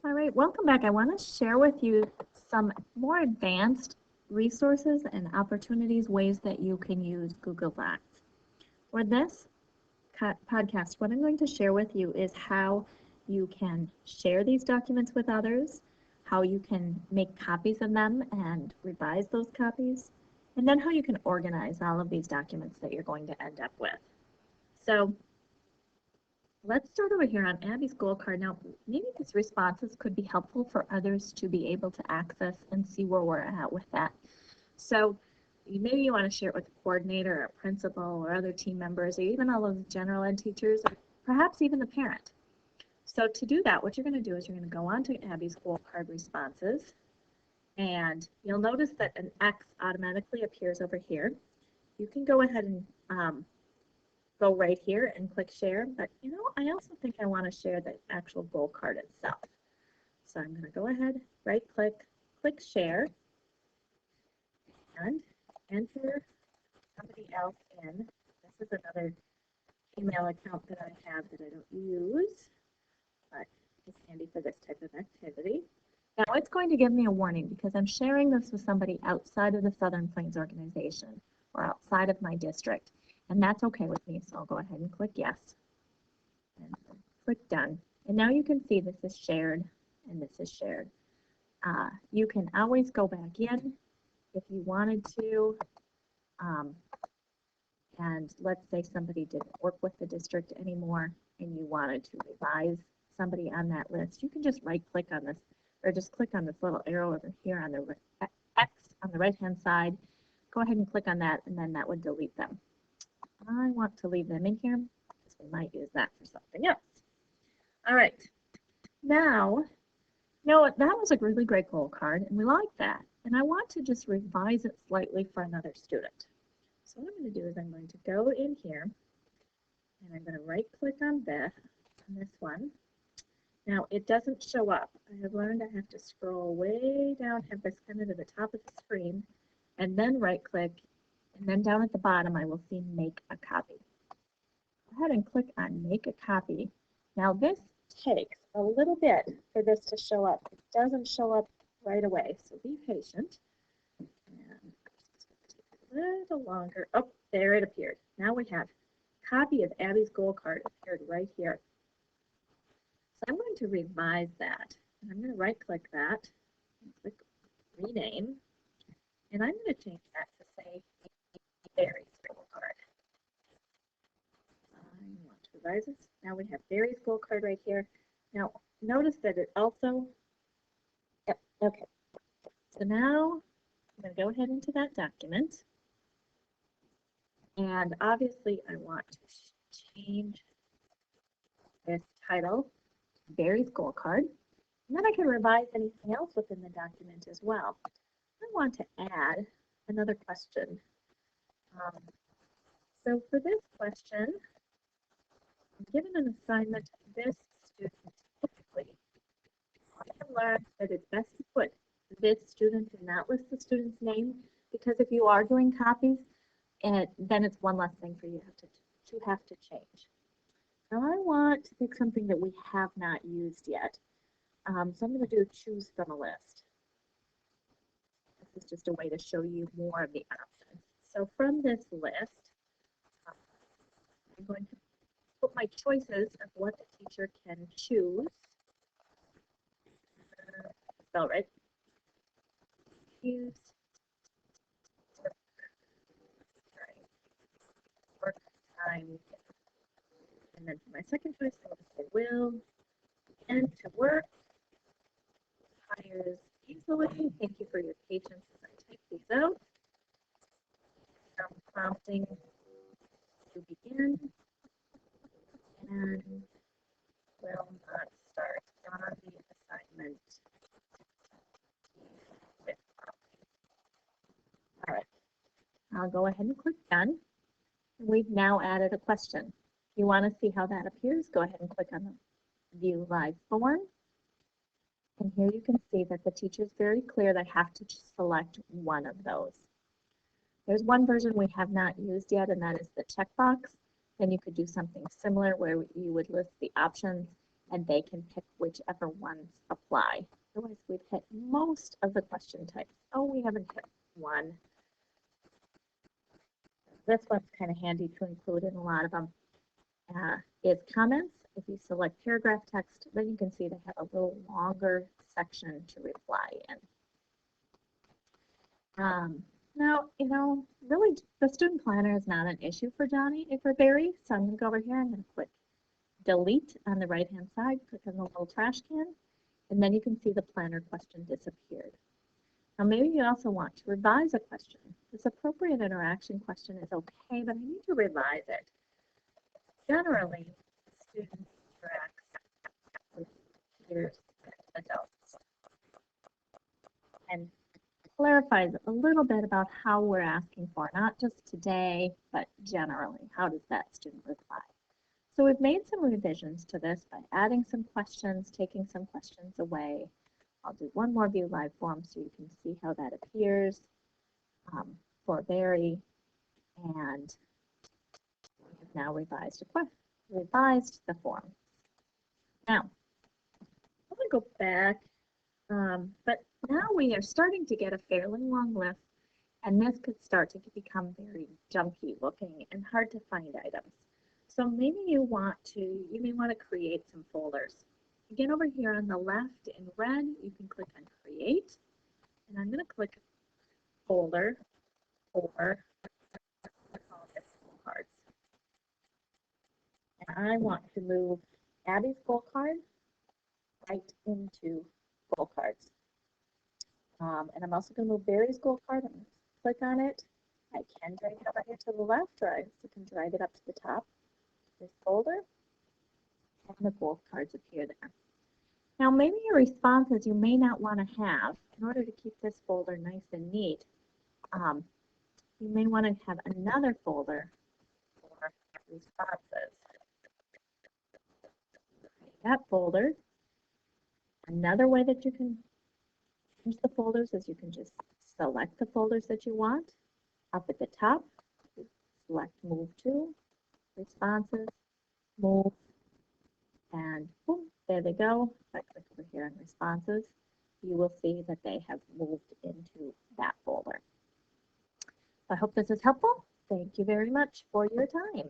All right, welcome back. I want to share with you some more advanced resources and opportunities, ways that you can use Google Docs. For this podcast, what I'm going to share with you is how you can share these documents with others, how you can make copies of them and revise those copies, and then how you can organize all of these documents that you're going to end up with. So let's start over here on Abby's goal card. Now, maybe these responses could be helpful for others to be able to access and see where we're at with that. So maybe you want to share it with a coordinator or a principal or other team members or even all of the general ed teachers or perhaps even the parent. So to do that, what you're going to do is you're going to go on to Abby's goal card responses, and you'll notice that an X automatically appears over here. You can go ahead and go right here and click share, but I also think I want to share the actual goal card itself. So I'm going to go ahead, right click, click share, and enter somebody else in. This is another email account that I have that I don't use, but it's handy for this type of activity. Now it's going to give me a warning because I'm sharing this with somebody outside of the Southern Plains organization or outside of my district. And that's okay with me, so I'll go ahead and click yes. And click done. And now you can see this is shared and this is shared. You can always go back in if you wanted to. And let's say somebody didn't work with the district anymore and you wanted to revise somebody on that list, you can just right click on this or just click on this little arrow over here on the X on the right hand side. Go ahead and click on that and then that would delete them. I want to leave them in here because we might use that for something else. All right. Now, that was a really great goal card, and we like that. And I want to just revise it slightly for another student. So what I'm going to do is I'm going to go in here, and I'm going to right-click on this one. Now, it doesn't show up. I have learned I have to scroll way down, have this kind of to the top of the screen, and then right-click. And then down at the bottom, I will see make a copy. Go ahead and click on make a copy. Now this takes a little bit for this to show up. It doesn't show up right away, so be patient. And it's going to take a little longer. Oh, there it appeared. Now we have copy of Abby's goal card appeared right here. So I'm going to revise that. And I'm going to right click that and click rename. And I'm going to change that to say Barry's goal card. I want to revise this. Now we have Barry's goal card right here. Now notice that it also, yep, okay. So now I'm going to go ahead into that document. And obviously I want to change this title to Barry's goal card. And then I can revise anything else within the document as well. I want to add another question. So for this question, I'm given an assignment. This student typically, I have learned that it's best to put this student and not list the student's name, because if you are doing copies, then it's one less thing for you to have to change. Now I want to pick something that we have not used yet. So I'm going to do choose from a list. This is just a way to show you more of the options. So from this list, I'm going to put my choices of what the teacher can choose. Spell right. Choose work time. And then for my second choice, I'm going to say will begin to work. Hires easily. Thank you for your patience as I type these out. Some prompting to begin. And will not start on the assignment. All right. I'll go ahead and click done. We've now added a question. If you want to see how that appears, go ahead and click on the View Live Form. And here you can see that the teacher is very clear they have to select one of those. There's one version we have not used yet, and that is the checkbox. Then you could do something similar where you would list the options and they can pick whichever ones apply. Otherwise, we've hit most of the question types. Oh, we haven't hit one. This one's kind of handy to include in a lot of them. Is comments. If you select paragraph text, then you can see they have a little longer section to reply in. Now, really the student planner is not an issue for Barry. So I'm going to go over here. I'm going to click delete on the right-hand side, click on the little trash can, and then you can see the planner question disappeared. Now, maybe you also want to revise a question. This appropriate interaction question is okay, but I need to revise it. Generally, students interact with peers and adults and clarifies a little bit about how we're asking for, not just today, but generally. How does that student reply? So we've made some revisions to this by adding some questions, taking some questions away. I'll do one more view live form so you can see how that appears for Barry. And we've now revised the form. Now, I'm going to go back, but now we are starting to get a fairly long list, and this could start to become very junky looking and hard to find items. So maybe you may want to create some folders. Again, over here on the left in red, you can click on Create, and I'm going to click Folder for school cards. And I want to move Abby's goal card right into goal cards. And I'm also going to move Barry's goal card. I'm going to click on it. I can drag it over here to the left, or I also can drag it up to the top. This folder, and the goal cards appear there. Now, maybe your responses you may not want to have. In order to keep this folder nice and neat, you may want to have another folder for responses. That folder. Another way that you can change the folders is you can just select the folders that you want. Up at the top, select Move To, Responses, Move, and boom, there they go. If I click over here on Responses, you will see that they have moved into that folder. I hope this is helpful. Thank you very much for your time.